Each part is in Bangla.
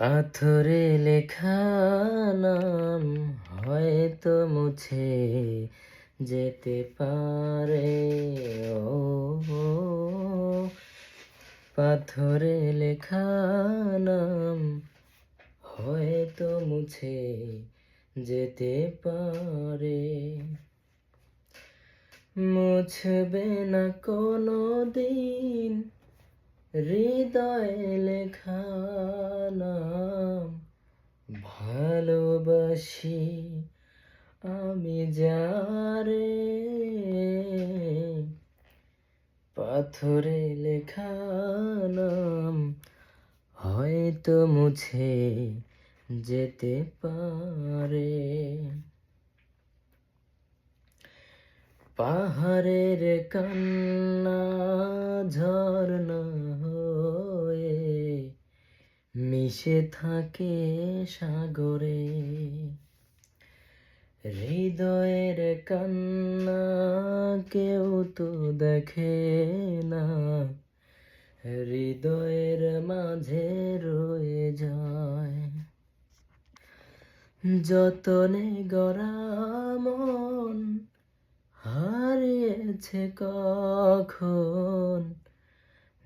পাথরে লেখা নাম হয়তো মুছে যেতে পারে। ও পাথরে লেখা নাম হয়তো মুছে যেতে পারে। মুছবে না কোনো দিন হৃদয়ে লেখা নাম। ভালোবাসি আমি যারে, পাথরে লেখা নাম হয়তো মুছে যেতে পারে। পাহাড়ের কান্না ঝরনা হয়ে মিশে থাকে সাগরে। হৃদয়ের কান্না কেউ তো দেখে না, হৃদয়ের মাঝে রয়ে যায়। যতনে গড়া মন হারিয়েছে কখন,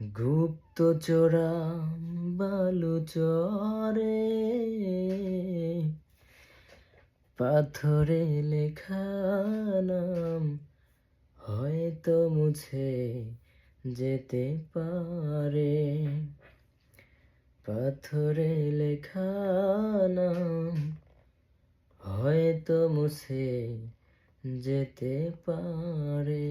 গুপ্ত চোরা বালু চরে। পাথরে লেখা নাম হয়তো মুছে যেতে পারে। পাথরে লেখা নাম হয়তো মুছে যেতে পারে।